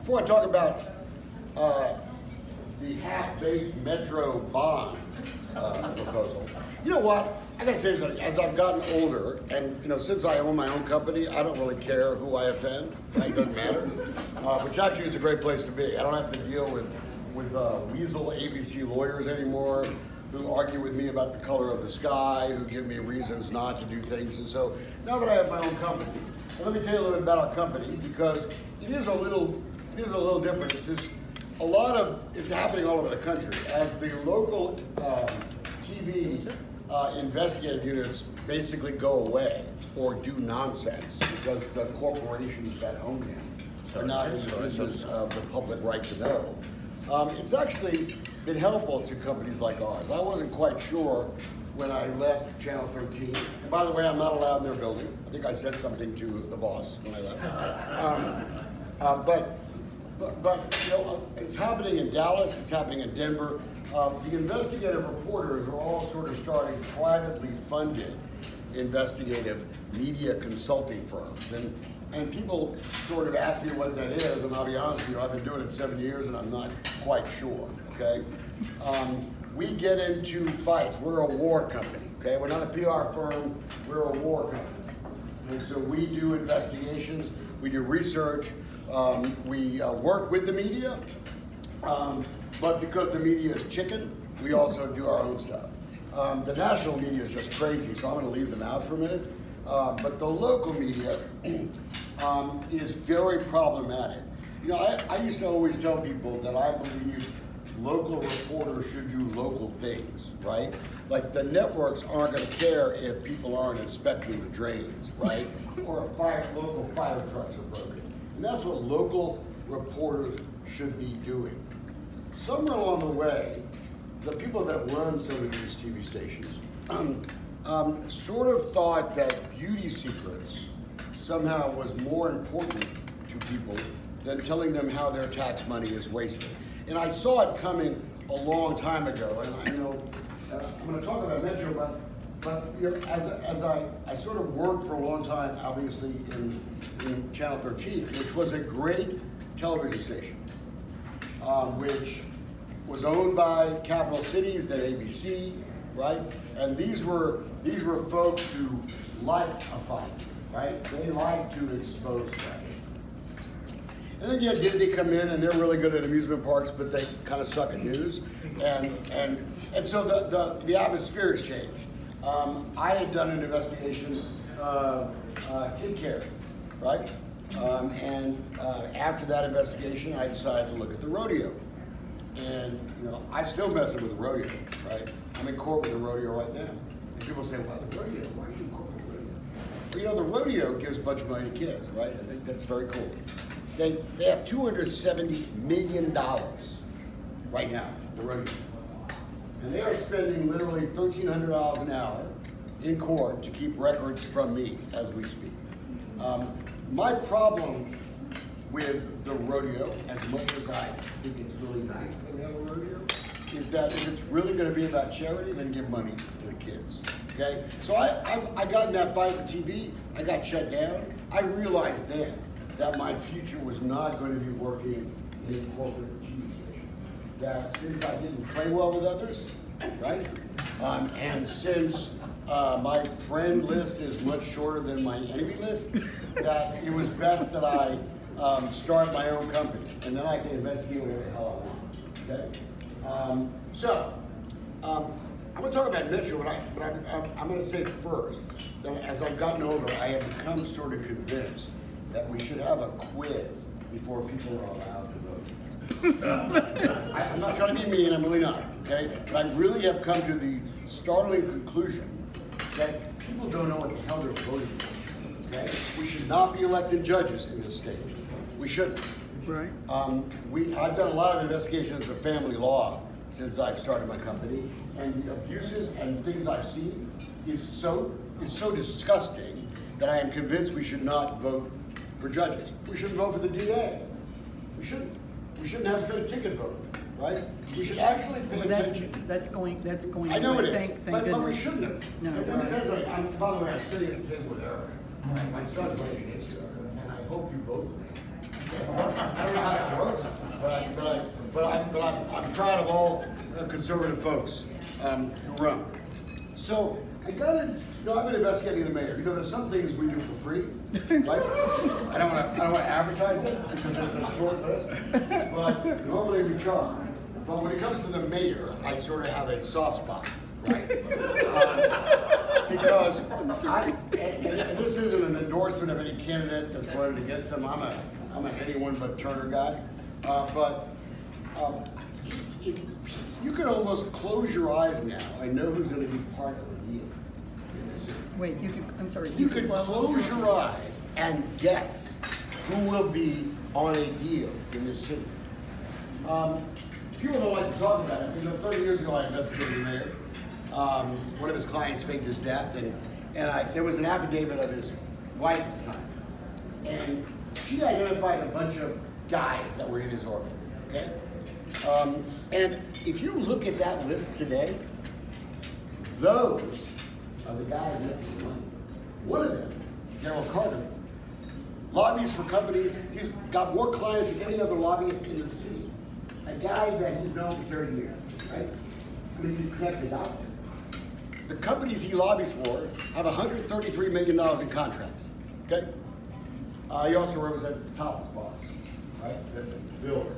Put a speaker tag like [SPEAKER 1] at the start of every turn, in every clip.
[SPEAKER 1] Before I talk about the half-baked Metro bond proposal, you know what? I gotta tell you something. As I've gotten older, and since I own my own company, I don't really care who I offend. It doesn't matter. Which actually is a great place to be. I don't have to deal with weasel ABC lawyers anymore, who argue with me about the color of the sky, who give me reasons not to do things. And so now that I have my own company, let me tell you a little bit about our company, because it is a little different. It's happening all over the country as the local TV investigative units basically go away or do nonsense because the corporations that own them are not in the business of the public right to know. It's actually been helpful to companies like ours. I wasn't quite sure when I left Channel 13. And by the way, I'm not allowed in their building. I think I said something to the boss when I left. But it's happening in Dallas. It's happening in Denver. The investigative reporters are all sort of starting privately funded investigative media consulting firms. And people sort of ask me what that is, and I'll be honest with you, I've been doing it 7 years and I'm not quite sure, okay? We get into fights. We're a war company, okay? We're not a PR firm, we're a war company. And so we do investigations, we do research, we work with the media, but because the media is chicken, we also do our own stuff. The national media is just crazy, so I'm going to leave them out for a minute. But the local media is very problematic. I used to always tell people that I believe local reporters should do local things, right? Like the networks aren't going to care if people aren't inspecting the drains, right? Or if local fire trucks are broken. And that's what local reporters should be doing. Somewhere along the way, the people that run some of these TV stations sort of thought that beauty secrets somehow was more important to people than telling them how their tax money is wasted. And I saw it coming a long time ago. And I'm going to talk about Metro, but as I sort of worked for a long time, obviously in Channel 13, which was a great television station, which was owned by capital cities, then ABC, right? And these were folks who liked a fight, right? They liked to expose that. And then you had Disney come in, and they're really good at amusement parks, but they kind of suck at news. And so the atmosphere has changed. I had done an investigation of kid care, right? After that investigation, I decided to look at the rodeo. And I'm still messing with the rodeo, right? I'm in court with the rodeo right now. And people say, well, the rodeo, why are you in court with the rodeo? Well, the rodeo gives a bunch of money to kids, right? I think that's very cool. They have $270 million right now, the rodeo. And they are spending literally $1,300 an hour in court to keep records from me as we speak. My problem with the rodeo, as much as I think it's really nice that we have a rodeo, is that if it's really going to be about charity, then give money to the kids, okay? So I got in that fight with TV, I got shut down. I realized then that my future was not going to be working in a corporate TV station. That since I didn't play well with others, right? And since my friend list is much shorter than my enemy list, that it was best that I start my own company, and then I can investigate whatever the hell I want, okay? I'm going to talk about Metro, but I'm going to say first that as I've gotten older, I have become sort of convinced that we should have a quiz before people are allowed to vote. I'm not trying to be mean, I'm really not, okay? But I really have come to the startling conclusion that people don't know what the hell they're voting for, okay? We should not be elected judges in this state. We shouldn't.
[SPEAKER 2] Right.
[SPEAKER 1] I've done a lot of investigations of family law since I've started my company, and the abuses and things I've seen is so disgusting that I am convinced we should not vote for judges. We shouldn't vote for the DA. We shouldn't. We shouldn't have straight ticket voting, right? We should actually pay attention.
[SPEAKER 2] That's going.
[SPEAKER 1] I know it is,
[SPEAKER 2] thank
[SPEAKER 1] but
[SPEAKER 2] goodness.
[SPEAKER 1] we shouldn't have.
[SPEAKER 2] No,
[SPEAKER 1] Because by the way, I'm sitting at the table with Eric. My son's waiting against you, and I hope you vote for me. don't know how that works, but I'm proud of all conservative folks who run. So I got in. I've been investigating the mayor. There's some things we do for free, right? I don't want to advertise it because it's a short list, but normally we charge. But when it comes to the mayor, I sort of have a soft spot, right? Because and this isn't an endorsement of any candidate that's running against them. I'm an anyone but Turner guy, but if you could almost close your eyes now and know who's going to be part of the deal.
[SPEAKER 2] Wait, you could, I'm sorry.
[SPEAKER 1] You could close your eyes and guess who will be on a deal in this city. People don't like to talk about it. 30 years ago I investigated the mayor. One of his clients faked his death, and there was an affidavit of his wife at the time. And she identified a bunch of guys that were in his orbit, okay? And if you look at that list today, those are the guys making the money. One of them, General Carter, lobbies for companies. He's got more clients than any other lobbyist in the city. A guy that he's known for 30 years, right? I mean, you connect the dots. The companies he lobbies for have $133 million in contracts, okay? He also represents the top spot, right? The bills.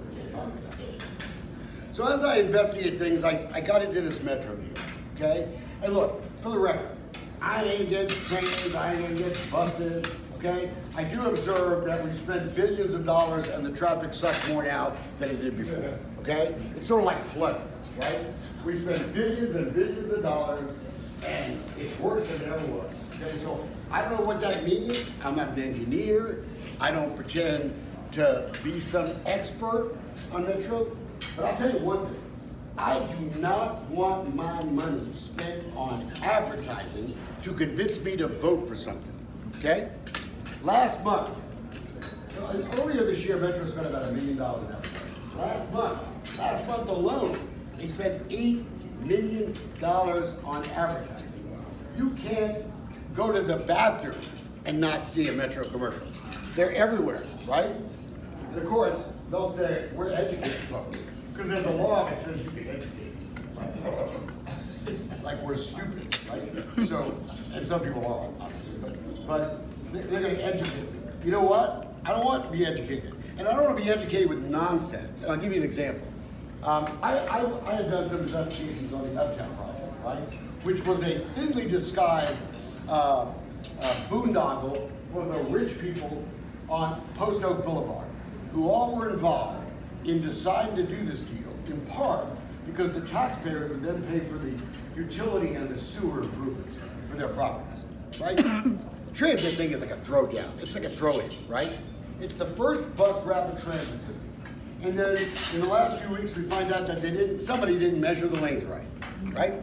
[SPEAKER 1] So as I investigate things, I got into this Metro deal, okay? And look, for the record, I ain't against trains, I ain't against buses, okay? I do observe that we spend billions of dollars and the traffic sucks more now than it did before, okay? It's sort of like flooding, right? We spend billions and billions of dollars and it's worse than it ever was, okay? So I don't know what that means. I'm not an engineer. I don't pretend to be some expert on Metro, but I'll tell you one thing. I do not want my money spent on advertising to convince me to vote for something, okay? Last month, earlier this year, Metro spent about $1 million on advertising. Last month alone, they spent $8 million on advertising. You can't go to the bathroom and not see a Metro commercial. They're everywhere, right? And of course, they'll say, we're educated folks. Because there's a law that says you can educate, right? Like we're stupid, right? So, and some people are, obviously, but they're going to educate me. You know what? I don't want to be educated. And I don't want to be educated with nonsense. And I'll give you an example. I had done some investigations on the Uptown project, right? Which was a thinly disguised boondoggle for the rich people on Post Oak Boulevard, who all were involved in deciding to do this deal, in part because the taxpayers would then pay for the utility and the sewer improvements for their properties, right? Transit thing is like a throwdown. It's like a throw-in, right? It's the first bus rapid transit system. And then in the last few weeks, we find out that somebody didn't measure the lanes right? I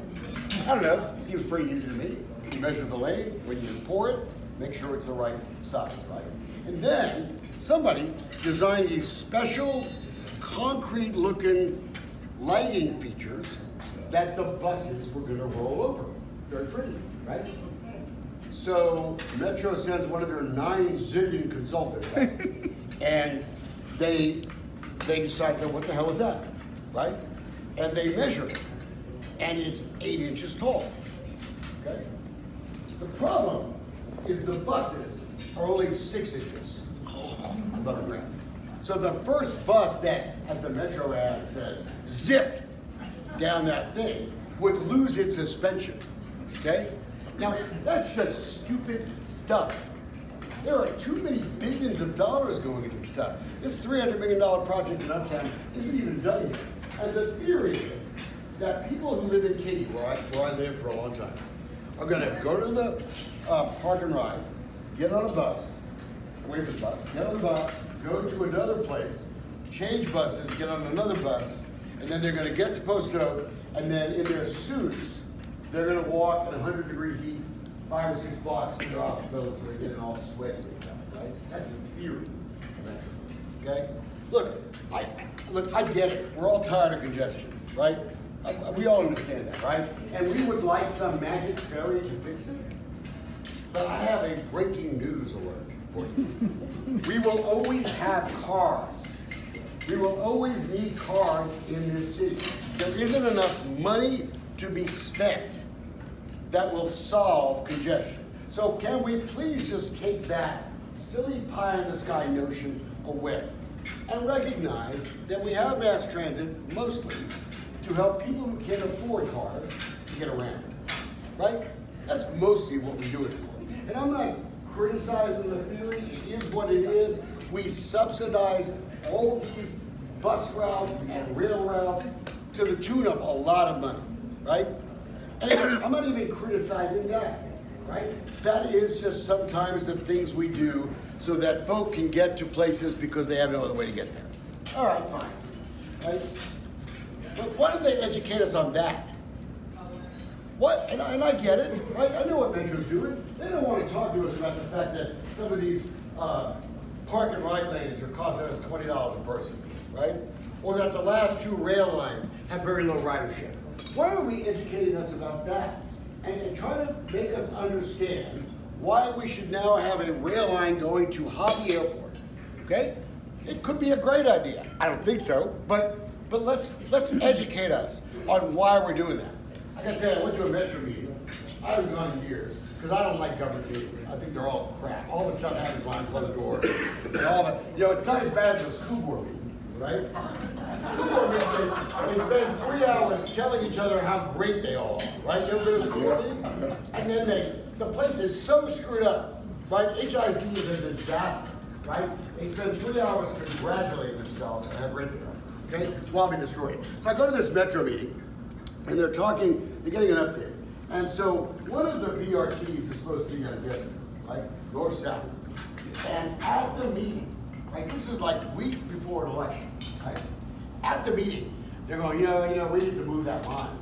[SPEAKER 1] don't know, seems pretty easy to me. You measure the lane, when you pour it, make sure it's the right size, right? And then somebody designed these special concrete-looking lighting features that the buses were going to roll over. Very pretty, right? So Metro sends one of their 9 zillion consultants out, and they decide, what the hell is that, right? And they measure it, and it's 8 inches tall, okay? The problem is the buses are only 6 inches above the ground. So the first bus that, as the Metro ad says, zipped down that thing would lose its suspension, okay? Now, that's just stupid stuff. There are too many billions of dollars going into this stuff. This $300 million project in Uptown isn't even done yet. And the theory is that people who live in Katy, where I lived for a long time, are gonna go to the park and ride, get on a bus, wait for the bus, get on the bus, go to another place, change buses, get on another bus, and then they're going to get to Post Oak, and then in their suits, they're going to walk at 100-degree heat, 5 or 6 blocks to their office buildings, so they're getting all sweaty and stuff, right? That's the theory, okay? Look, I get it. We're all tired of congestion, right? We all understand that, right? And we would like some magic fairy to fix it. But I have a breaking news alert. for you. We will always have cars. We will always need cars in this city. There isn't enough money to be spent that will solve congestion. So can we please just take that silly pie-in-the-sky notion away and recognize that we have mass transit mostly to help people who can't afford cars to get around, right? That's mostly what we do it for. And I'm not criticizing the theory, it is what it is. We subsidize all these bus routes and rail routes to the tune of a lot of money, right? And I'm not even criticizing that, right? That is just sometimes the things we do so that folk can get to places because they have no other way to get there. All right, fine, right? But why don't they educate us on that? What, and I get it, right? I know what Metro's doing. They don't want to talk to us about the fact that some of these park and ride lanes are costing us $20 a person, right? Or that the last 2 rail lines have very low ridership. Why are we educating us about that? And trying to make us understand why we should now have a rail line going to Hobby Airport, okay? It could be a great idea. I don't think so, but let's educate us on why we're doing that. I gotta tell you, I went to a Metro meeting. I haven't gone in years because I don't like government meetings. I think they're all crap. All the stuff happens behind closed doors, and all that. You know, it's not as bad as a school board meeting, right? School board meetings, they spend 3 hours telling each other how great they all are, right? You ever been to a school board meeting? And then the place is so screwed up, right? HISD is a disaster, right? They spend 3 hours congratulating themselves on how great they are, okay? While being destroyed. So I go to this Metro meeting, and they're getting an update. And so one of the BRTs is supposed to be, I'm guessing, right? North-south. And at the meeting, right, this is like weeks before an election, right? At the meeting, they're going, you know, we need to move that line.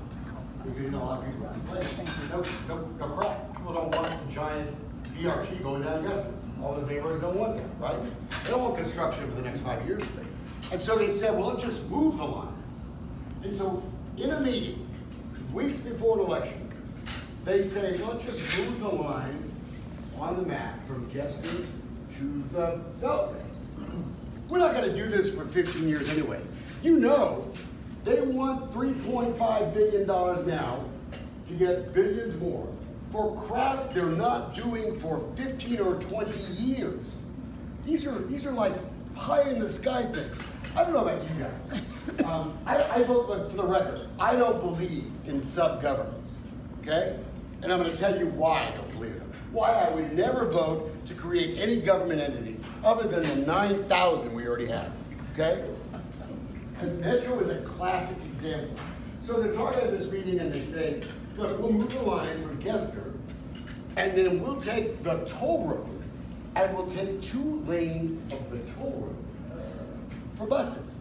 [SPEAKER 1] Because, you know, a lot of people are complaining. No crap. People don't want a giant BRT going down Gessner. All those neighborhoods don't want that, right? They don't want construction for the next 5 years. And so they said, well, let's just move the line. And so in a meeting, weeks before an election, they say, let's just move the line on the map from Gessner to the Beltway. We're not going to do this for 15 years anyway. You know, they want $3.5 billion now to get billions more for crap they're not doing for 15 or 20 years. These are like pie in the sky things. I don't know about you guys. I vote, for the record, I don't believe in sub-governments, okay? And I'm going to tell you why I don't believe in them. Why I would never vote to create any government entity other than the 9,000 we already have, okay? And Metro is a classic example. So they're talking at this meeting and they say, look, we'll move the line from Gessner, and then we'll take the toll road, and we'll take 2 lanes of the toll road for buses.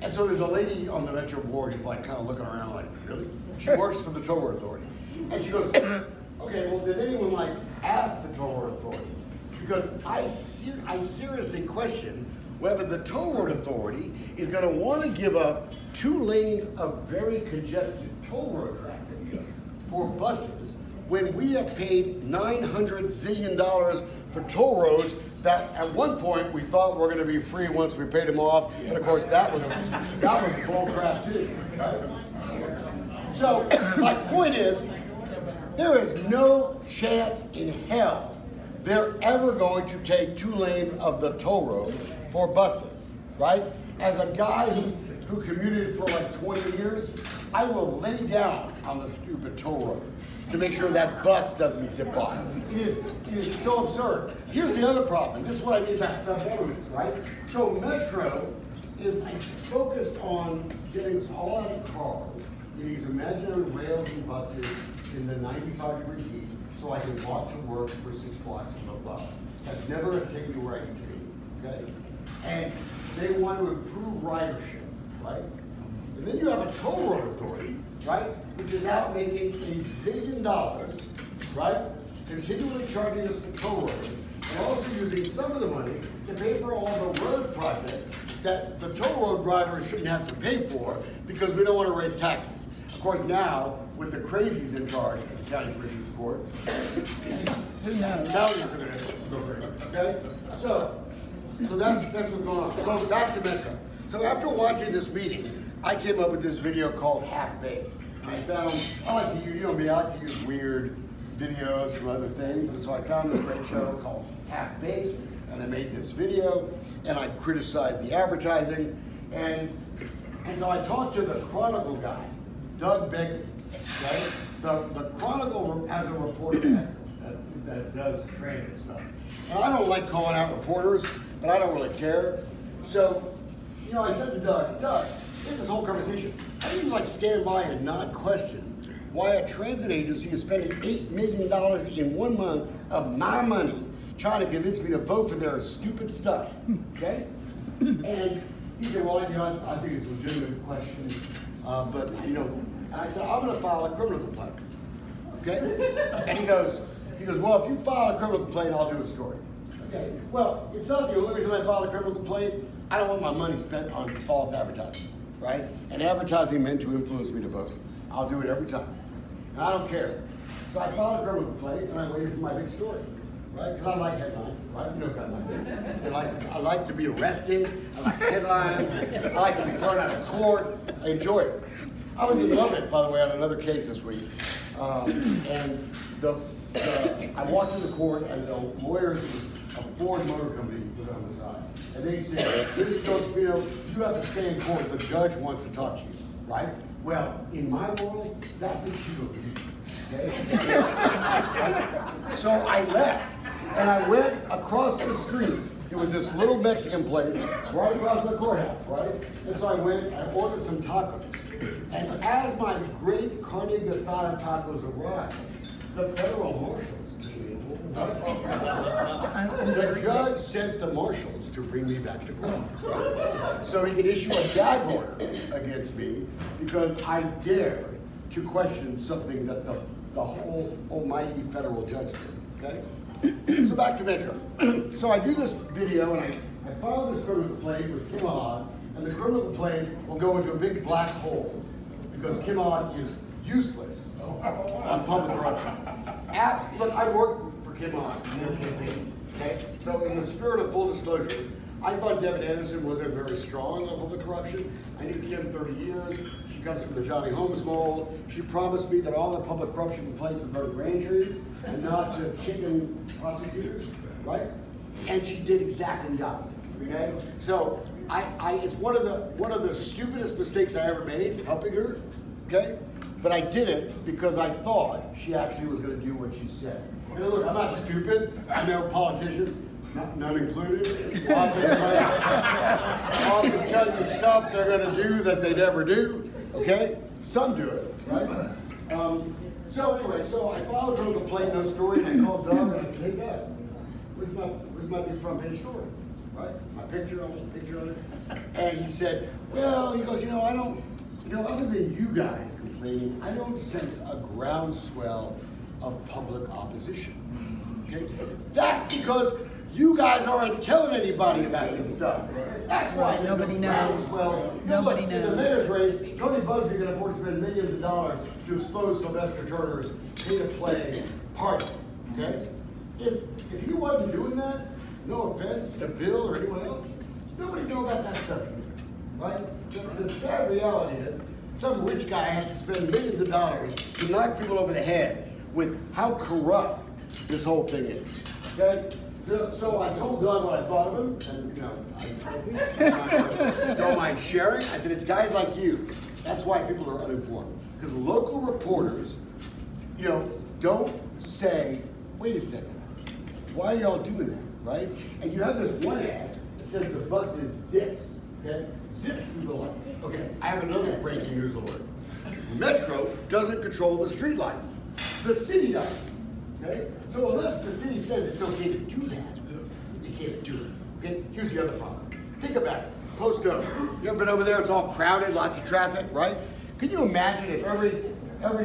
[SPEAKER 1] And so there's a lady on the Metro board who's like kind of looking around like, really? She works for the Toll Road Authority. And she goes, okay, well, did anyone like ask the Toll Road Authority? Because I seriously question whether the Toll Road Authority is going to want to give up 2 lanes of very congested toll road traffic for buses when we have paid $900 zillion for toll roads that at one point we thought were going to be free once we paid them off, and of course that was bull crap too. Right? So my point is, there is no chance in hell they're ever going to take 2 lanes of the toll road for buses, right? As a guy who commuted for like 20 years, I will lay down on the stupid toll road to make sure that bus doesn't zip by. It is so absurd. Here's the other problem. This is what I mean about sub-governments, right? So Metro is focused on getting all out of cars in these imaginary rails and buses in the 95-degree heat so I can walk to work for 6 blocks from a bus. That's never going to take me where I need to be, okay? And they want to improve ridership, right? And then you have a toll road authority, right, which is out making $1 billion, right, continually charging us for toll roads, and also using some of the money to pay for all the road projects that the toll road drivers shouldn't have to pay for because we don't want to raise taxes. Of course, now, with the crazies in charge of the county commissioner's court,
[SPEAKER 2] Who knows?
[SPEAKER 1] county's gonna go crazy, okay? So that's what's going on. So back to Metro. So after watching this meeting, I came up with this video called Half Baked. I like to use, you know me, I like to use weird videos from other things, and so I found this great show called Half Baked, and I made this video, and I criticized the advertising, and so I talked to the Chronicle guy, Doug Begley, right? The Chronicle has a reporter that does transit stuff. And I don't like calling out reporters, but I don't really care. So, you know, I said to Doug, in this whole conversation, I didn't like stand by and not question why a transit agency is spending $8 million in 1 month of my money trying to convince me to vote for their stupid stuff, okay? And he said, well, you know, I think it's a legitimate question, but, you know, and I said, I'm gonna file a criminal complaint, okay? And he goes, well, if you file a criminal complaint, I'll do a story. Okay, well, it's not the only reason I filed a criminal complaint. I don't want my money spent on false advertising, right? And advertising meant to influence me to vote. I'll do it every time, and I don't care. So I filed a criminal complaint, and I waited for my big story, right? Because I like headlines, right? You know guys like that. I like to be arrested. I like headlines. I like to be thrown out of court. I enjoy it. I was in Lubbock, by the way, on another case this week, and I walked to the court, and the lawyers of a Ford Motor Company was on the side, and they said, "This Dolcefino, you have to stay in court. The judge wants to talk to you, right?" Well, in my world, that's a kilo. Okay? So I left, and I went across the street. It was this little Mexican place right across from the courthouse, right? And so I went, I ordered some tacos. And as my great carne asada tacos arrived, the federal marshals came in. The judge sent the marshals to bring me back to court, right? So he could issue a gag order against me because I dared to question something that the whole almighty federal judge did, okay? So back to Metro. So I do this video and I file this criminal complaint with Kim Ahad, and the criminal complaint will go into a big black hole because Kim Ahad is useless on public corruption. Look, I worked for Kim Ahad in their campaign, okay? So in the spirit of full disclosure, I thought Devin Anderson wasn't very strong on public corruption. I knew Kim 30 years. She comes from the Johnny Holmes mold. She promised me that all the public corruption complaints would go to grand juries and not to chicken prosecutors, right? And she did exactly the opposite, okay? So it's one of the stupidest mistakes I ever made, helping her, okay? But I did it because I thought she actually was going to do what she said. And look, I'm not stupid. I know politicians, none included, often tell you stuff they're going to do that they never do, okay? Some do it, right? So anyway, so I filed a criminal complaint, no story, and I called Doug and I said, hey Doug, where's my big front page story, right? My picture on it. And he said, well, he goes, I don't, other than you guys complaining, I don't sense a groundswell of public opposition, okay? That's because you guys aren't telling anybody about this stuff. That's why
[SPEAKER 2] nobody knows. Nobody knows.
[SPEAKER 1] In the mayor's race, Tony Busby can afford to spend millions of dollars to expose Sylvester Turner's pay-to-play party. Okay? If he wasn't doing that, no offense to Bill or anyone else, nobody knew about that stuff either. Right? The sad reality is, some rich guy has to spend millions of dollars to knock people over the head with how corrupt this whole thing is. Okay? So I told Doug what I thought of him, and I don't mind sharing. I said, it's guys like you. That's why people are uninformed. Because local reporters, don't say, wait a second, why are y'all doing that, right? And you have this one ad that says the bus is zipped, okay? Zip through the lights. Okay, I have another breaking news alert. Metro doesn't control the streetlights. The city does. Okay? So unless the city says it's okay to do that, you can't do it. Okay? Here's the other problem. Think about it. Post Oak. You ever been over there? It's all crowded, lots of traffic, right? Can you imagine if every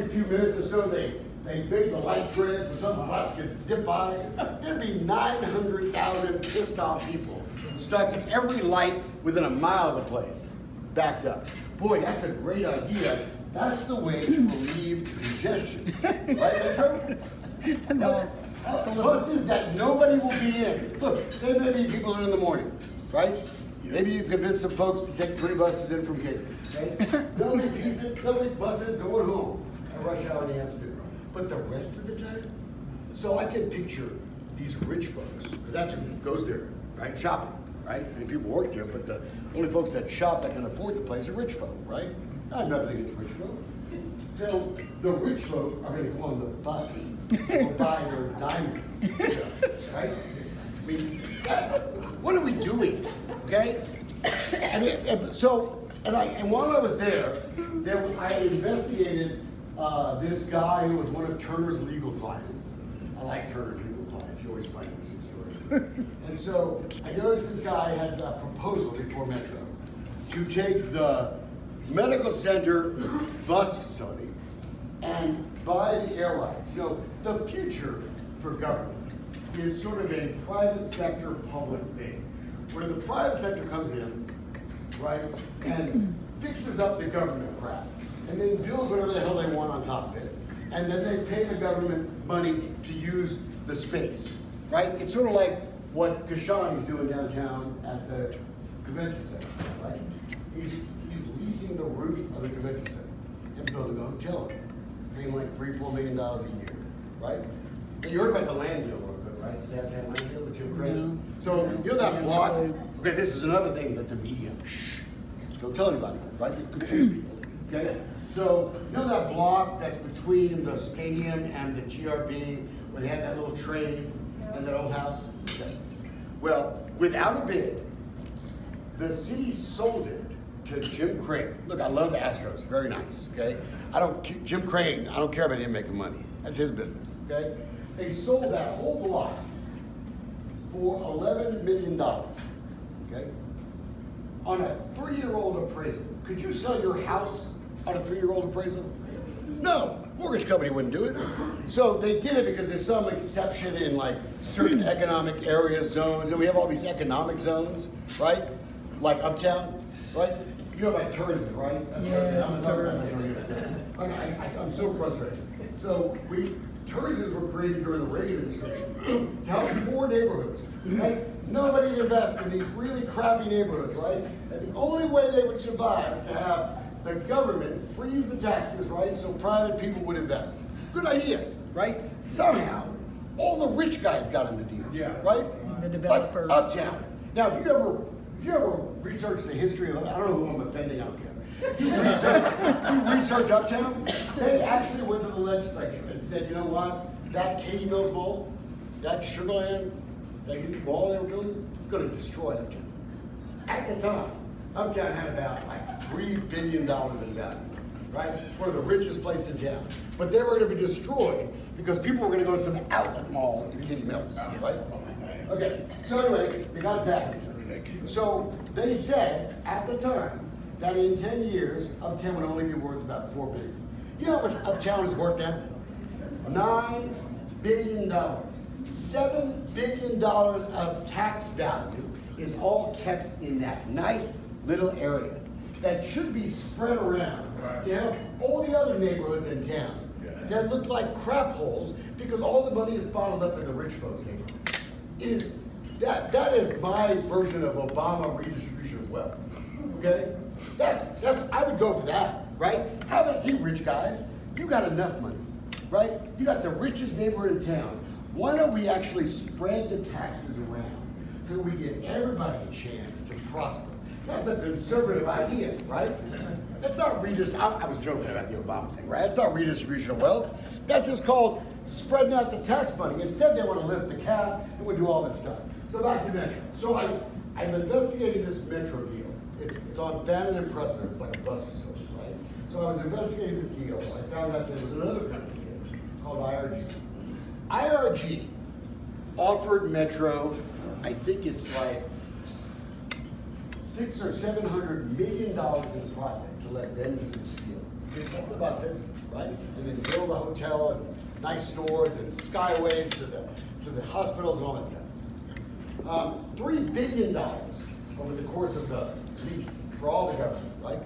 [SPEAKER 1] few minutes or so they made the lights red so some bus could zip by? There'd be 900,000 pissed off people stuck in every light within a mile of the place, backed up. Boy, that's a great idea. That's the way to relieve congestion, right, Metro?
[SPEAKER 2] No.
[SPEAKER 1] Buses that nobody will be in. Look, there may be people in the morning, right? Maybe you convince some folks to take 3 buses in from Cape, okay? Nobody buses going home at rush hour in the afternoon. But the rest of the time, so I can picture these rich folks, because that's who goes there, right? Shopping, right? And people work there, but the only folks that shop that can afford the place are rich folk, right? I have nothing against rich folk. So the rich folk are going to go on the bus and buy their diamonds, right? I mean, what are we doing? Okay? And while I was there I investigated this guy who was one of Turner's legal clients. I like Turner's legal clients. You always find interesting stories. And so I noticed this guy had a proposal before Metro to take the medical center bus facility and buy the air rights. You know, the future for government is sort of a private sector public thing, where the private sector comes in, right, and fixes up the government crap, and then builds whatever the hell they want on top of it, and then they pay the government money to use the space, right? It's sort of like what Kashani's doing downtown at the convention center, right? He's leasing the roof of the convention center and building a hotel, paying like $3-4 million a year, right? And you heard about the land deal, right? The downtown land deal with Jim Craig.
[SPEAKER 2] No.
[SPEAKER 1] So you know that block. Okay, this is another thing that the media. Don't tell anybody, right? You confuse people. Okay. So you know that block that's between the stadium and the GRB, where they had that little train and that old house. Okay. Well, without a bid, the city sold it to Jim Crane. Look, I love the Astros, very nice, okay? Jim Crane, I don't care about him making money. That's his business, okay? They sold that whole block for $11 million, okay? On a 3-year-old appraisal. Could you sell your house on a 3-year-old appraisal? No, mortgage company wouldn't do it. So they did it because there's some exception in like certain economic area zones, and we have all these economic zones, right? Like Uptown, right? You know about tourism, right? That's
[SPEAKER 2] yes,
[SPEAKER 1] I'm so frustrated. So tourism were created during the Reagan administration to help poor neighborhoods, right? Nobody would invest in these really crappy neighborhoods, right? And the only way they would survive is to have the government freeze the taxes, right? So private people would invest. Good idea, right? Somehow, all the rich guys got in the deal, right?
[SPEAKER 2] The developers.
[SPEAKER 1] Like Uptown. Now, if you ever research the history of, I don't know who I'm offending, I don't care. You research Uptown, they actually went to the legislature and said, you know what, that Katie Mills Mall, that Sugarland, that mall they were building, it's going to destroy Uptown. At the time, Uptown had about like $3 billion in value, right? One of the richest places in town. But they were going to be destroyed because people were going to go to some outlet mall in Katie Mills, right? Okay, so anyway, they got it passed. So they said at the time that in 10 years, Uptown would only be worth about $4 billion. You know how much Uptown is worth now? $9 billion. $7 billion of tax value is all kept in that nice little area that should be spread around. You have all the other neighborhoods in town that look like crap holes because all the money is bottled up in the rich folks' neighborhoods. It is that is my version of Obama redistribution of wealth. Okay? That's I would go for that, right? How about you rich guys? You got enough money, right? You got the richest neighborhood in town. Why don't we actually spread the taxes around so we give everybody a chance to prosper? That's a conservative idea, right? That's not I was joking about the Obama thing, right? That's not redistribution of wealth. That's just called spreading out the tax money. Instead, they want to lift the cap and we do all this stuff. So back to Metro. So I'm investigating this Metro deal. It's on Fannin and Preston. It's like a bus facility, right? So I was investigating this deal. I found out there was another company here called IRG. IRG offered Metro, I think it's like $600 or $700 million in profit to let them do this deal. Fix up the buses, right? And then build a hotel and nice stores and skyways to the hospitals and all that stuff. $3 billion over the course of the lease for all the government, right?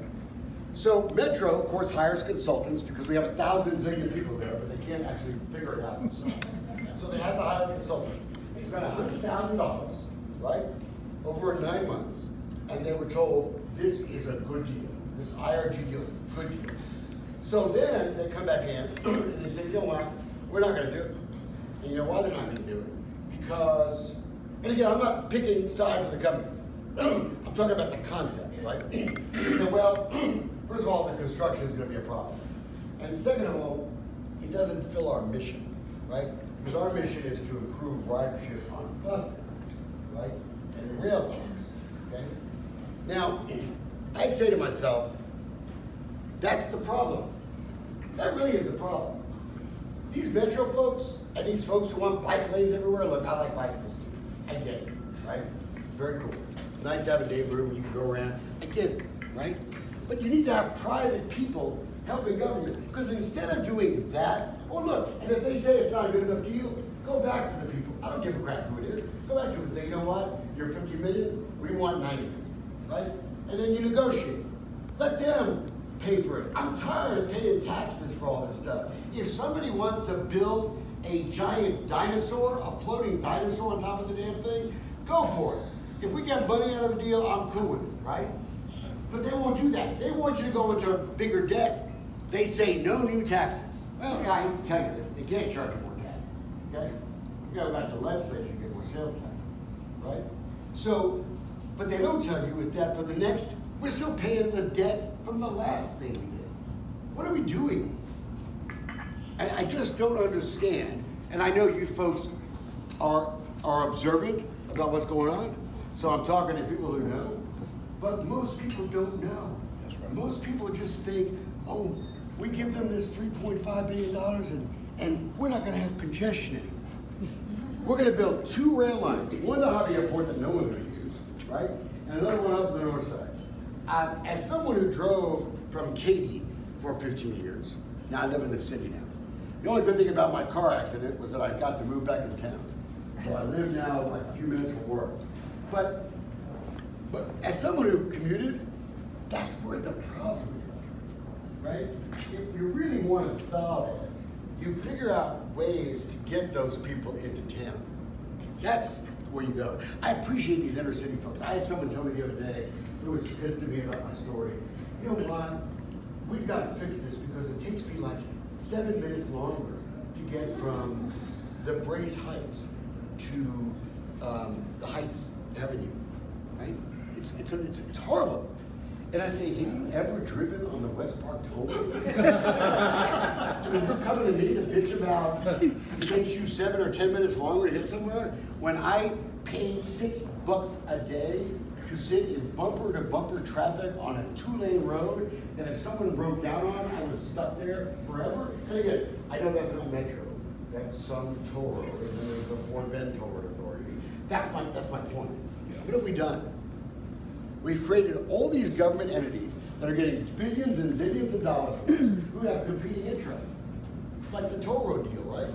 [SPEAKER 1] So Metro, of course, hires consultants because we have 1,000 zillion people there, but they can't actually figure it out themselves. So they have to hire consultants. They spent $100,000, right, over 9 months, and they were told this is a good deal. This IRG deal is a good deal. So then they come back in and they say, you know what, we're not going to do it. And you know why they're not going to do it? Because, and again, I'm not picking sides of the companies. I'm talking about the concept, right? They say, well, first of all, the construction is going to be a problem. And second of all, it doesn't fill our mission, right? Because our mission is to improve ridership on buses, right? And rail cars, okay? Now, I say to myself, that's the problem. That really is the problem. These Metro folks and these folks who want bike lanes everywhere, look, I like bicycles too. I get it, right? It's very cool. It's nice to have a neighborhood where you can go around. I get it, right? But you need to have private people helping government. Because instead of doing that, or look, and if they say it's not a good enough deal, go back to the people. I don't give a crap who it is. Go back to them and say, you know what? You're 50 million, we want 90 million, right? And then you negotiate. Let them pay for it. I'm tired of paying taxes for all this stuff. If somebody wants to build a giant dinosaur, a floating dinosaur on top of the damn thing, go for it. If we get money out of the deal, I'm cool with it, right? But they won't do that. They want you to go into a bigger debt. They say no new taxes. Well, I hate to tell you this, they can't charge you more taxes, okay? You gotta go back to the legislature and get more sales taxes, right? So, what they don't tell you is that for the next, we're still paying the debt from the last thing we did. What are we doing? I just don't understand, and I know you folks are observant about what's going on, so I'm talking to people who know, but most people don't know. Most people just think, oh, we give them this $3.5 billion and we're not gonna have congestion anymore. We're gonna build 2 rail lines, one to Hobby Airport that no one's gonna use, right? And another one up the north side. As someone who drove from Katy for 15 years, now I live in the city now. The only good thing about my car accident was that I got to move back into town. So I live now like a few minutes from work. But as someone who commuted, that's where the problem is, right? If you really want to solve it, you figure out ways to get those people into town. That's where you go. I appreciate these inner city folks. I had someone tell me the other day who was pissed at me about my story. You know what? We've got to fix this because it takes me like 7 minutes longer to get from the Brace Heights to the Heights Avenue, right? It's horrible. And I say, have you ever driven on the West Park Toll Road? I mean, you're coming to me to bitch about it takes you 7 or 10 minutes longer to get somewhere when I paid $6 a day to sit in bumper-to-bumper traffic on a 2-lane road that if someone broke down on, I was stuck there forever. And again, I know that's not Metro. That's some toll road, and then there's the Fort Bend Toll Road Authority. That's my point. What have we done? We've created all these government entities that are getting billions and zillions of dollars from us who have competing interests. It's like the toll road deal, right?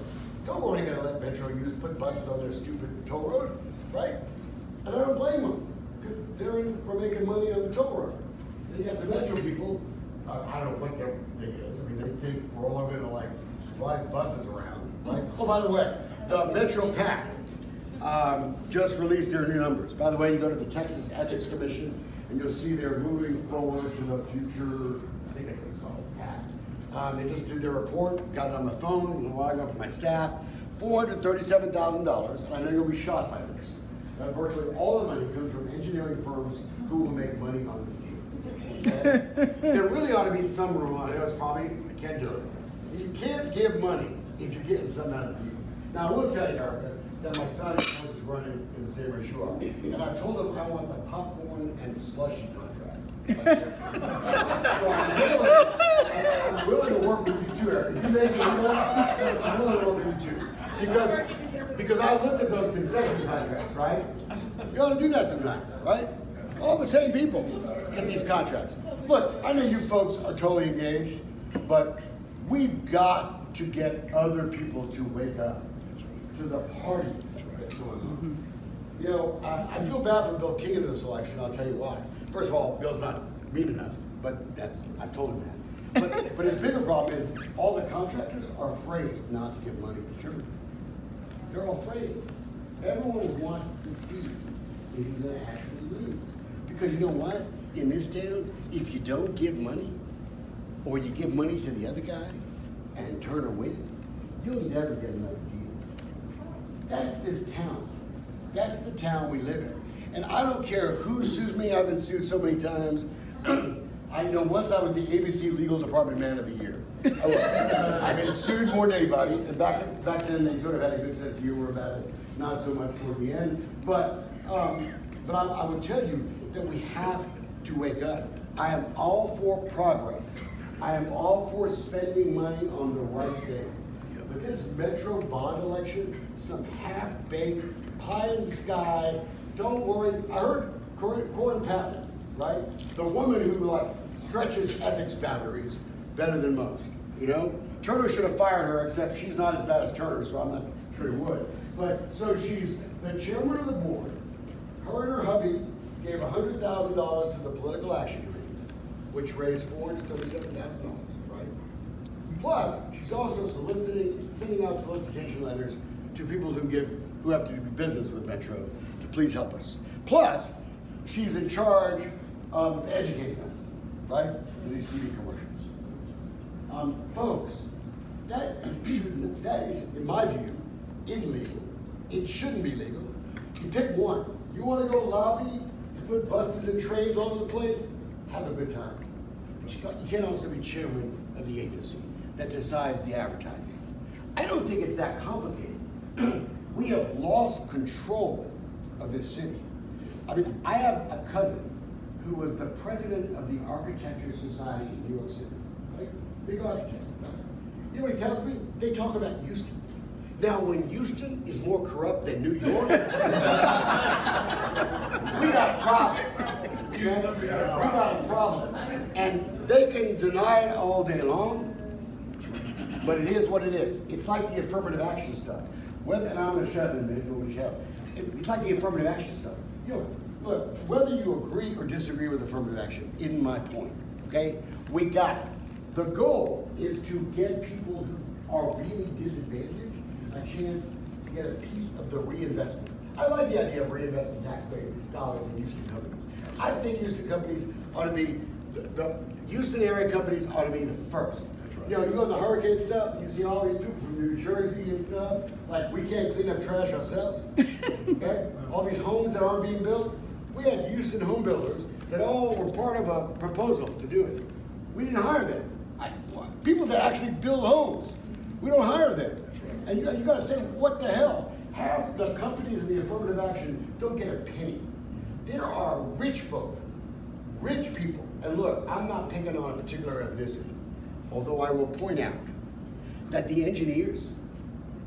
[SPEAKER 1] Toll road ain't gonna let Metro put buses on their stupid toll road, right? And I don't blame them, because they're in for making money on the toll road. They got the Metro people, I don't know what their thing is. I mean, they think we're all gonna like ride buses around, right? Oh, by the way, the Metro PAC just released their new numbers. By the way, you go to the Texas Ethics Commission and you'll see they're moving forward to the future, I think that's what it's called, PAC. They just did their report, got it on my phone a little while ago from my staff, $437,000, and I know you'll be shocked by this. Virtually all the money comes from engineering firms who will make money on this deal. Okay? There really ought to be some rule on it. It's probably, I can't do it. You can't give money if you're getting something out of the deal. Now, I will tell you, Erica, that my son is running in the same race you are. And I told him I want the popcorn and slushy contract. So I'm willing to work with you too, Eric. If you make me do that, I'm willing to work with you too. Because I looked at those concession contracts, right? You ought to do that sometimes, right? All the same people get these contracts. Look, I know you folks are totally engaged, but we've got to get other people to wake up to the party that's going on. You know, I feel bad for Bill King in this election. I'll tell you why. First of all, Bill's not mean enough. But I've told him that. But his bigger problem is all the contractors are afraid not to give money to church. They're all afraid. Everyone wants to see if you're going to actually lose. Because you know what? In this town, if you don't give money, or you give money to the other guy, and Turner wins, you'll never get another deal. That's this town. That's the town we live in. And I don't care who sues me. I've been sued so many times. Once I was the ABC Legal Department Man of the Year. I was. I've been sued more than anybody. And back then, they sort of had a good sense of humor about it. Not so much toward the end. But I would tell you that we have to wake up. I am all for progress. I am all for spending money on the right things. But this Metro bond election, some half-baked, pie in the sky, don't worry. I heard Corinne Patton, right? The woman who stretches ethics boundaries better than most, you know? Turner should have fired her, except she's not as bad as Turner, so I'm not sure he would. But so she's the chairman of the board. Her and her hubby gave $100,000 to the Political Action Committee, which raised $437,000, right? Plus, she's also sending out solicitation letters to people who have to do business with Metro to please help us. Plus, she's in charge of educating us, right, with these TV commercials. Folks, that is, in my view, illegal. It shouldn't be legal. You pick one. You want to go lobby to put buses and trains all over the place? Have a good time. But you can't also be chairman of the agency that decides the advertising. I don't think it's that complicated. We have lost control of this city. I mean, I have a cousin who was the president of the Architecture Society in New York City, right? Big architect. You know what he tells me? They talk about Houston. Now, when Houston is more corrupt than New York, we got a problem. We got a problem. And they can deny it all day long, but it is what it is. It's like the affirmative action stuff. And I'm going to shut up in a minute, but we shall. It's like the affirmative action stuff. You know, look, whether you agree or disagree with affirmative action, in my point, okay? We got it. The goal is to get people who are really disadvantaged a chance to get a piece of the reinvestment. I like the idea of reinvesting taxpayer dollars in Houston companies. I think Houston companies ought to be, the Houston area companies ought to be the first. Right. You know, you go to the hurricane stuff, you see all these people from New Jersey and stuff, like we can't clean up trash ourselves. Okay? All these homes that aren't being built, we had Houston home builders that all were part of a proposal to do it. We didn't hire them. People that actually build homes, we don't hire them. And you got to say, what the hell? Half the companies in the affirmative action don't get a penny. There are rich folk, rich people. And look, I'm not picking on a particular ethnicity, although I will point out that the engineers,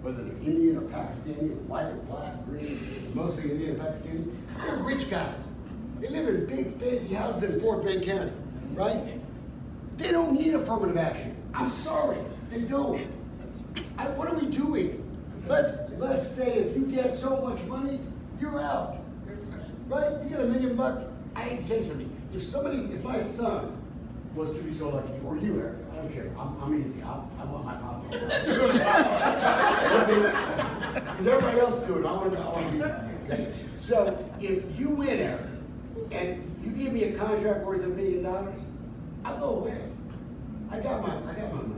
[SPEAKER 1] whether they're Indian or Pakistani, white or black, green, mostly Indian and Pakistani, they're rich guys. They live in big, fancy houses in Fort Bend County, right? They don't need affirmative action. I'm sorry, they don't. What are we doing? Let's say if you get so much money, you're out. Right? You get $1 million. I hate to tell you something. If my son was to be so lucky, or you, Eric, I don't care. I'm easy. I want my pop. Because everybody else is doing it. I want to be something. Okay? So if you win, Eric, and you give me a contract worth $1 million, I'll go away. I got my money.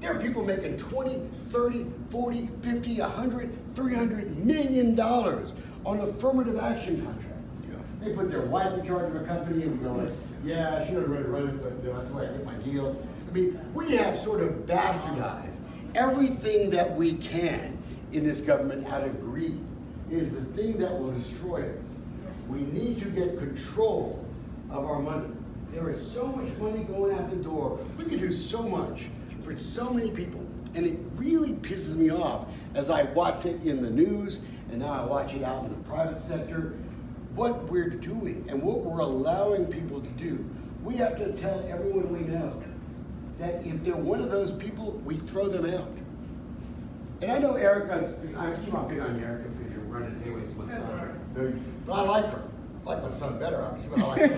[SPEAKER 1] There are people making 20, 30, 40, 50, 100, $300 million on affirmative action contracts. Yeah. They put their wife in charge of a company and we go like, yeah, she doesn't really run it, but that's why I get my deal. I mean, we have sort of bastardized everything that we can in this government out of greed is the thing that will destroy us. We need to get control of our money. There is so much money going out the door. We can do so much for so many people. And it really pisses me off as I watch it in the news and now I watch it out in the private sector, what we're doing and what we're allowing people to do. We have to tell everyone we know that if they're one of those people, we throw them out. And I know Erica's, I keep on picking on you, Erica, because you're running this anyway, it's my son. But I like her. I like my son better, obviously, but I like her.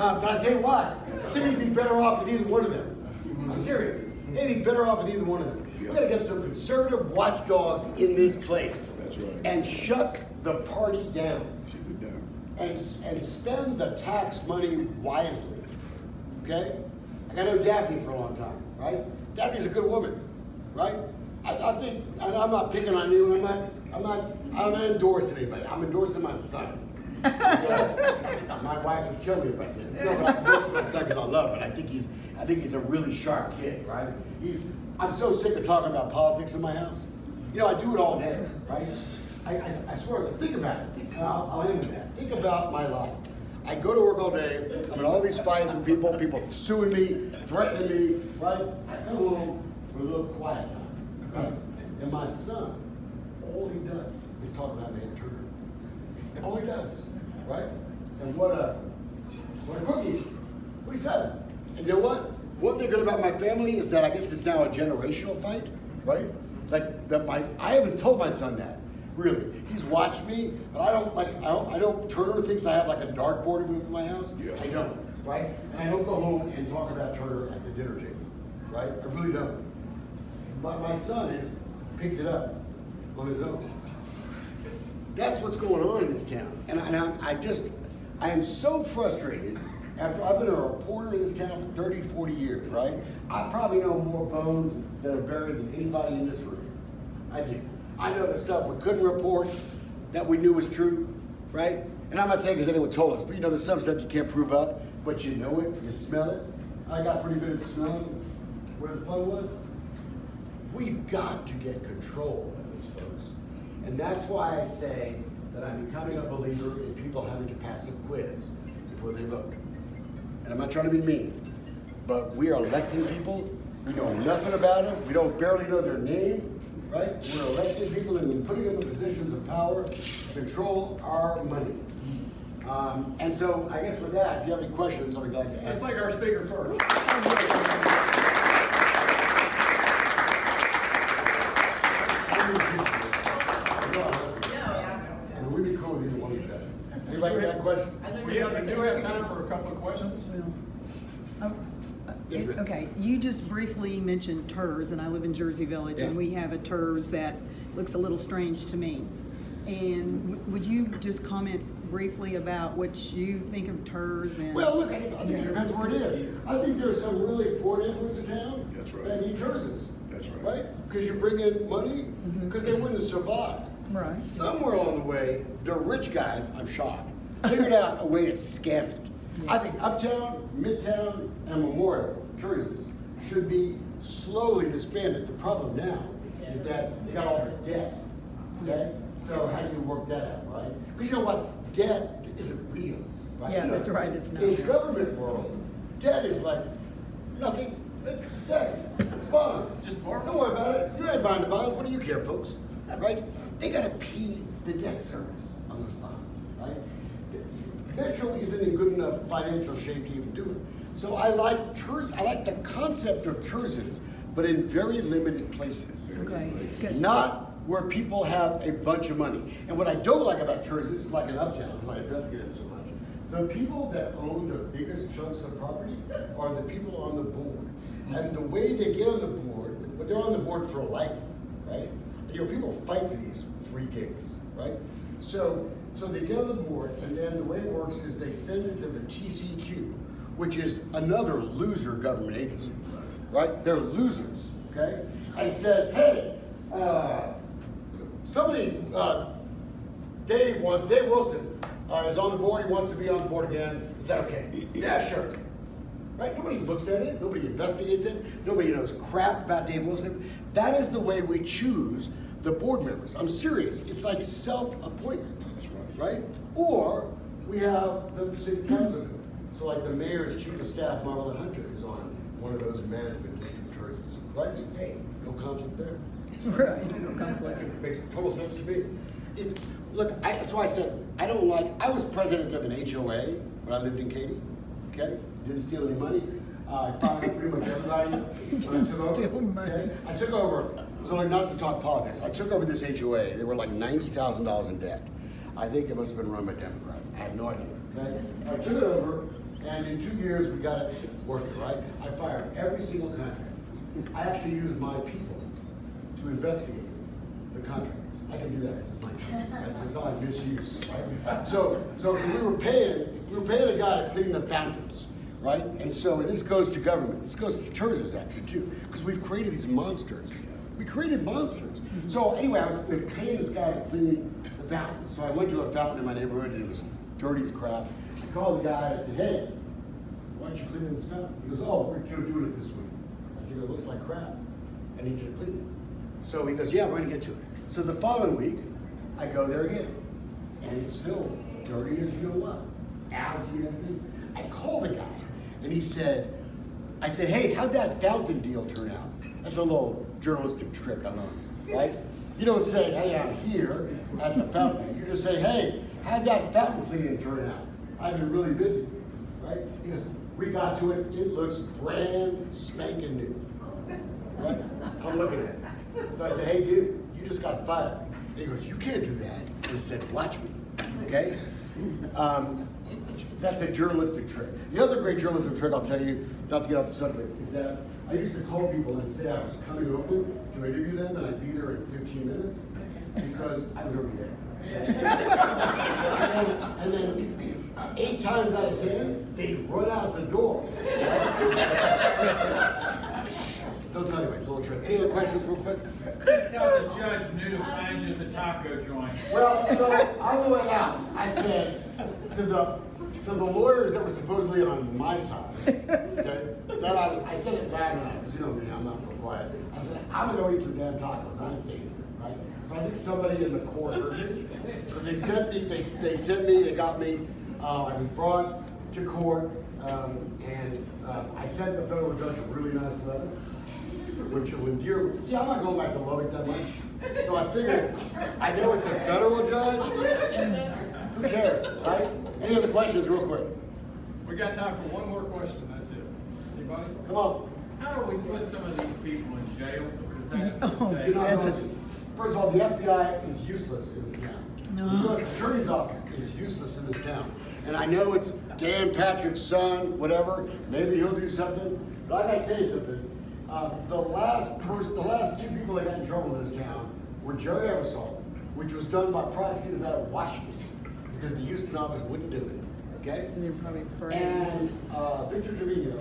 [SPEAKER 1] But I tell you what, the city would be better off with either one of them. I'm serious. They'd be better off with either one of them. We're going to get some conservative watchdogs in this place.
[SPEAKER 3] That's right.
[SPEAKER 1] And shut the party down.
[SPEAKER 3] Shut it down.
[SPEAKER 1] And spend the tax money wisely. Okay? Like I know Daphne for a long time, right? Daphne's a good woman, right? I think, and I'm not picking on you, I'm not endorsing anybody. I'm endorsing my son. My wife would kill me if I did. No, but I'm endorsing my son because I love him. I think he's a really sharp kid, right? I'm so sick of talking about politics in my house. You know, I do it all day, right? I swear, think about it. I'll end with that. Think about my life. I go to work all day. I'm in all these fights with people suing me, threatening me, right? I come home for a little quiet time, right? And my son, all he does is talk about Mayor Turner. All he does, right? And what a cookie. What he says. And you know what? One thing good about my family is that I guess it's now a generational fight, right? Like that I haven't told my son that. Really, he's watched me, but I don't. Turner thinks I have like a dartboard in my house.
[SPEAKER 3] Yeah.
[SPEAKER 1] I don't, right? And I don't go home and talk about Turner at the dinner table, right? I really don't. But my son has picked it up on his own. That's what's going on in this town, and I am so frustrated. After I've been a reporter in this town for 30, 40 years, right? I probably know more bones that are buried than anybody in this room. I do. I know the stuff we couldn't report that we knew was true, right? And I'm not saying because anyone told us, but you know, there's some stuff you can't prove up, but you know it, you smell it. I got pretty good at smelling where the fun was. We've got to get control of this, folks. And that's why I say that I'm becoming a believer in people having to pass a quiz before they vote. And I'm not trying to be mean, but we are electing people. We know nothing about them. We don't barely know their name. Right? We're electing people and putting them in positions of power to control our money. And so I guess with that, if you have any questions, I'll be glad to ask.
[SPEAKER 4] Let's thank our speaker first.
[SPEAKER 1] And we'd be cool with either one of you guys. Anybody got a question?
[SPEAKER 4] We do have time for a couple of questions.
[SPEAKER 1] Yes, ma'am.
[SPEAKER 2] Okay, you just briefly mentioned TERS, and I live in Jersey Village, and we have a TERS that looks a little strange to me. And would you just comment briefly about what you think of TERS? And
[SPEAKER 1] Well, look, I think it depends where it is. I think there's some really poor neighborhoods in town
[SPEAKER 3] That's right.
[SPEAKER 1] that need TERSes.
[SPEAKER 3] That's right.
[SPEAKER 1] Right? Because you bring in money, because they wouldn't survive.
[SPEAKER 2] Right.
[SPEAKER 1] Somewhere along the way, the rich guys, I'm shocked, figured out a way to scam it. I think Uptown, Midtown, and Memorial tourism should be slowly disbanded. The problem now is that they got all this debt. Okay? So how do you work that out, right? Because you know what? Debt isn't real. Right?
[SPEAKER 2] Yeah,
[SPEAKER 1] You know,
[SPEAKER 2] that's right, it's not.
[SPEAKER 1] In the government world, debt is like nothing. Debt. It's bonds.
[SPEAKER 4] Just borrow.
[SPEAKER 1] Don't worry about it. You ain't buying the bonds. What do you care, folks? Right? They got to pay the debt service on those bonds, right? Metro isn't in good enough financial shape to even do it. So I like TERS. I like the concept of TERSes, but in very limited places.
[SPEAKER 2] Okay, good.
[SPEAKER 1] Not where people have a bunch of money. And what I don't like about TERSes, like in Uptown, because I investigate them so much, the people that own the biggest chunks of property are the people on the board. And the way they get on the board, but they're on the board for life, right? You know, people fight for these free gigs, right? So they get on the board, and then the way it works is they send it to the TCQ, which is another loser government agency, right? They're losers, okay? And says, hey, somebody, Dave Wilson is on the board. He wants to be on the board again. Is that okay? Yeah, sure. Right? Nobody looks at it. Nobody investigates it. Nobody knows crap about Dave Wilson. That is the way we choose the board members. I'm serious. It's like self-appointment, right? Or we have the city council. So like the mayor's chief of staff, Marlon Hunter, is on one of those management choices, right? Hey, no conflict there.
[SPEAKER 2] Right, no conflict.
[SPEAKER 1] It makes total sense to me. That's why I said, I was president of an HOA when I lived in Katy, okay? Didn't steal any money. I fired pretty much everybody when I took over.
[SPEAKER 2] Steal money.
[SPEAKER 1] Okay? I took over, so like not to talk politics, I took over this HOA. They were like $90,000 in debt. I think it must have been run by Democrats. I have no idea. Okay? I took it over, And in 2 years, we got it working, right? I fired every single contractor. I actually used my people to investigate the contractors. I can do that because it's my company. It's not like misuse, right? So we were paying a guy to clean the fountains, right? And so this goes to government. This goes to tourism actually too, because we've created these monsters. We created monsters. So anyway, we were paying this guy to clean the fountains. So I went to a fountain in my neighborhood and it was dirty as crap. I called the guy and I said, hey, why aren't you cleaning this fountain? He goes, oh, we're doing it this week. I said, it looks like crap. I need you to clean it. So he goes, yeah, we're gonna get to it. So the following week, I go there again. And it's still dirty as you know what, algae and everything. I call the guy and he said, I said, hey, how'd that fountain deal turn out? That's a little journalistic trick I learned, right? You don't say, hey, I'm here at the fountain. You just say, hey, how'd that fountain cleaning turn out? I've been really busy, right? He goes, we got to it, it looks brand spanking new, right? I'm looking at it. So I said, hey, dude, you just got fired. And he goes, you can't do that. And he said, watch me, okay? That's a journalistic trick. The other great journalistic trick I'll tell you, not to get off the subject, is that I used to call people and say I was coming over to interview them and I'd be there in 15 minutes because I was already there. and then 8 times out of 10, they'd run out the door. Don't tell anybody, it's a little trick. Any other questions real quick?
[SPEAKER 3] Tell the judge new to find you the taco joint.
[SPEAKER 1] Well, so on the way out, I said to the lawyers that were supposedly on my side, okay, I said it loud enough, because you know me, I'm not real quiet. I said, I'm gonna go eat some damn tacos, I ain't staying here, right? So I think somebody in the court heard me. So they sent me, they got me, I was brought to court, and I sent the federal judge a really nice letter. See, I'm not going back to Lubbock that much. So I figured, I know it's a federal judge. Who cares, right? Any other questions real quick?
[SPEAKER 4] We got time for one more question, that's it. Anybody?
[SPEAKER 1] Come on.
[SPEAKER 3] How do we put some of these people in jail? Because that's
[SPEAKER 2] Oh,
[SPEAKER 1] You're not
[SPEAKER 2] that's
[SPEAKER 1] going to. First of all, the FBI is useless in this town.
[SPEAKER 2] No.
[SPEAKER 1] The U.S. Attorney's Office is useless in this town. And I know it's Dan Patrick's son, whatever, maybe he'll do something, but I gotta tell you something. The last 2 people that got in trouble in this town were Jerry Eversole, which was done by prosecutors out of Washington, because the Houston office wouldn't do it, okay?
[SPEAKER 2] They're probably afraid.
[SPEAKER 1] And Victor Trevino,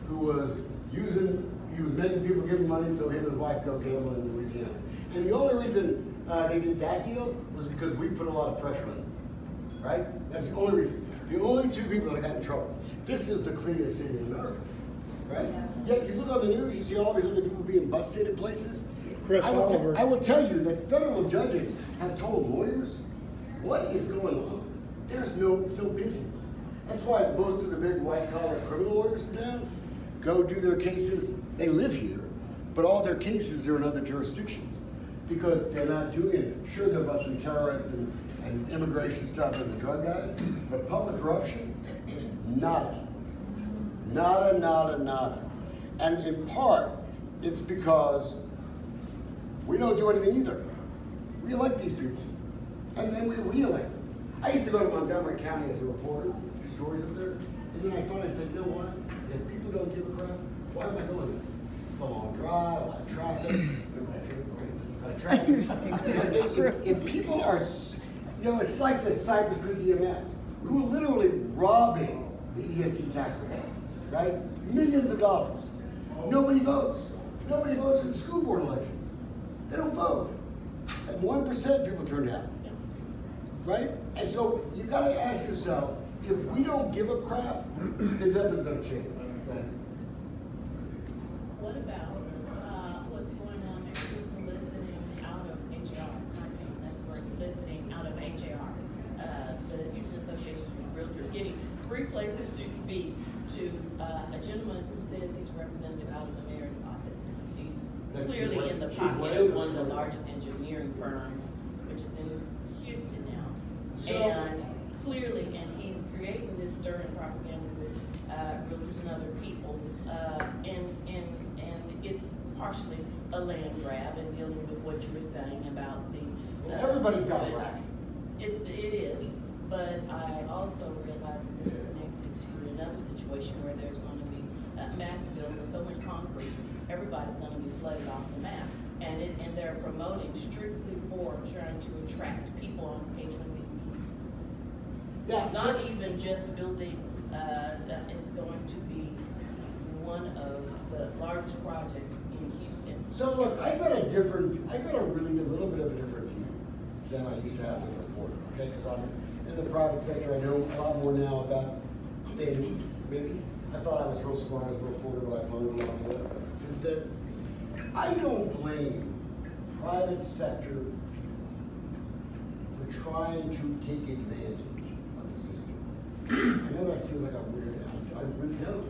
[SPEAKER 1] who was making people give him money so he and his wife go gamble in Louisiana. And the only reason they did that deal was because we put a lot of pressure on them, right? That's the only reason. The only 2 people that got in trouble. This is the cleanest city in America, right? Yet you look on the news, you see all these other people being busted in places.
[SPEAKER 5] Chris Oliver.
[SPEAKER 1] I will tell you that federal judges have told lawyers what is going on. There's no business. That's why most of the big white-collar criminal lawyers in town go do their cases. They live here, but all their cases are in other jurisdictions because they're not doing it. Sure, they're busting terrorists and immigration stuff and the drug guys, but public corruption, nada. Nada, nada, nada. And in part, it's because we don't do anything either. We elect these people, and then we re-elect them. I used to go to Montgomery County as a reporter, do stories up there, and then I finally said, you know what? If people don't give a crap, why am I going there? It's a long drive, a lot of traffic, if people are, you know, it's like the Cypress Creek EMS, who are literally robbing the ESD taxpayers, right? Millions of dollars. Nobody votes. Nobody votes in school board elections. They don't vote. At 1% people turn out, right? And so you got to ask yourself, if we don't give a crap, then nothing's going to change. Right?
[SPEAKER 6] What about what's going on next to soliciting out of HAR? That's where soliciting out of HAR. The Houston Association of Realtors getting free places to speak to a gentleman who says he's representative out of the mayor's office. He's clearly in the pocket of one of the largest engineering firms, which is in Houston now. And clearly, and he's creating this stirring propaganda with realtors and other people. And it's partially a land grab and dealing with what you were saying about the...
[SPEAKER 1] Everybody's got a racket.
[SPEAKER 6] It is, but I also realize that it's connected to another massive building with so much concrete, everybody's gonna be flooded off the map. And they're promoting strictly for trying to attract people on H-1B visas.
[SPEAKER 1] Yeah.
[SPEAKER 6] Not even just building, so it's going to be one of the largest projects in Houston.
[SPEAKER 1] So look, I got a really a little bit of a different view than I used to have as a reporter, okay? Because I'm in the private sector, I know a lot more now about things, maybe. I thought I was real smart as a reporter, but I've learned a lot more since then. I don't blame private sector for trying to take advantage of the system. I know that seems like a weird, I really don't.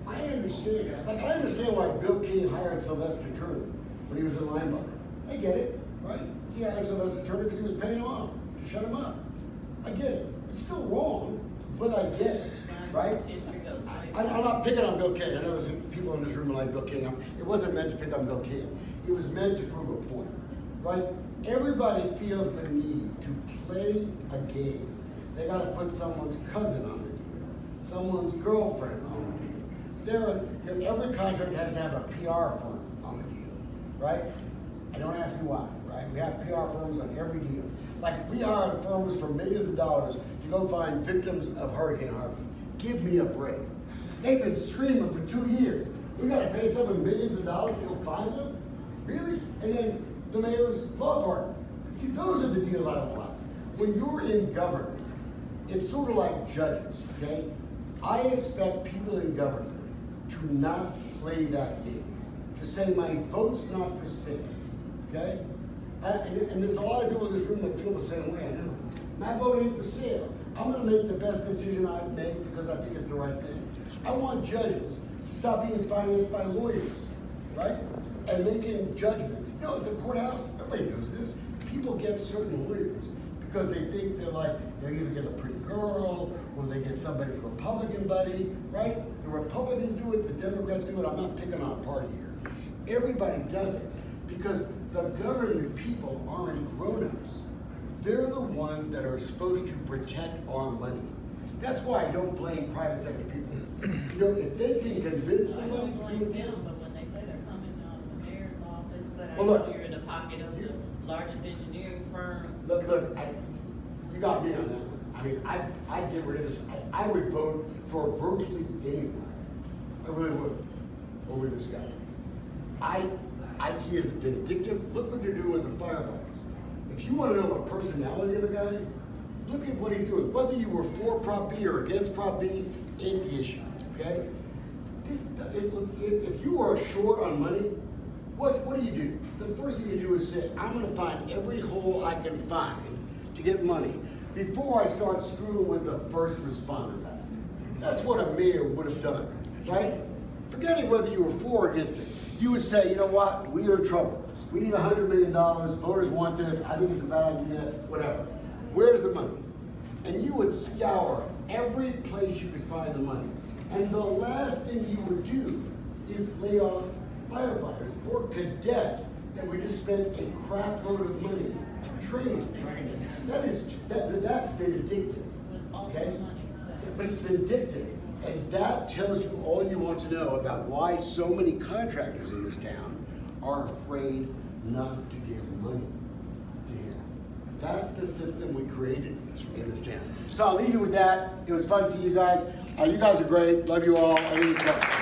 [SPEAKER 1] I understand. Like, I understand why Bill King hired Sylvester Turner when he was in Linebacker. I get it, right? He hired Sylvester Turner because he was paying him off to shut him up. I get it. It's still wrong, but I get it, right? I'm not picking on Bill King. I know there's people in this room who like Bill King. It wasn't meant to pick on Bill King. It was meant to prove a point, right? Everybody feels the need to play a game. They got to put someone's cousin on the deal, someone's girlfriend on the deal. Every contract has to have a PR firm on the deal, right? And don't ask me why, right? We have PR firms on every deal. Like, we hired firms for millions of dollars to go find victims of Hurricane Harvey. Give me a break. They've been screaming for 2 years. We got to pay someone millions of dollars to go find them? Really? And then the mayor's law partner. See, those are the deals I don't like. When you're in government, it's sort of like judges, okay? I expect people in government to not play that game. To say, my vote's not for sale, okay? And there's a lot of people in this room that feel the same way, I know. My vote ain't for sale. I'm gonna make the best decision I make because I think it's the right thing. I want judges to stop being financed by lawyers, right? And making judgments. You know, at the courthouse, everybody knows this, people get certain lawyers because they think they'll either get a pretty girl or they get somebody's Republican buddy, right? The Republicans do it, the Democrats do it. I'm not picking on a party here. Everybody does it because the government people aren't grown-ups. They're the ones that are supposed to protect our money. That's why I don't blame private sector people. You know, if they can convince somebody.
[SPEAKER 6] I don't blame them, but when they say they're coming out of the mayor's office, but I
[SPEAKER 1] Well,
[SPEAKER 6] know you're in the pocket of the largest engineering firm.
[SPEAKER 1] Look, you got me on that one. I mean, I'd get rid of this. I would vote for virtually anyone. I really would, over this guy. He is vindictive. Look what they're doing with the firefighters. If you want to know a personality of a guy, look at what he's doing. Whether you were for Prop B or against Prop B ain't the issue, okay? If you are short on money, what do? The first thing you do is say, I'm gonna find every hole I can find to get money before I start screwing with the first responder guy. That's what a mayor would have done, right? Forgetting whether you were for or against it. You would say, you know what, we are in trouble. We need $100 million, voters want this, I think it's a bad idea, whatever. Where's the money? And you would scour every place you could find the money. And the last thing you would do is lay off firefighters or cadets that would just spend a crap load of money training. That's vindictive, okay? But it's vindictive. And that tells you all you want to know about why so many contractors in this town are afraid not to give money to him. That's the system we created in this town. So I'll leave you with that. It was fun seeing you guys. You guys are great. Love you all. I think it's fun.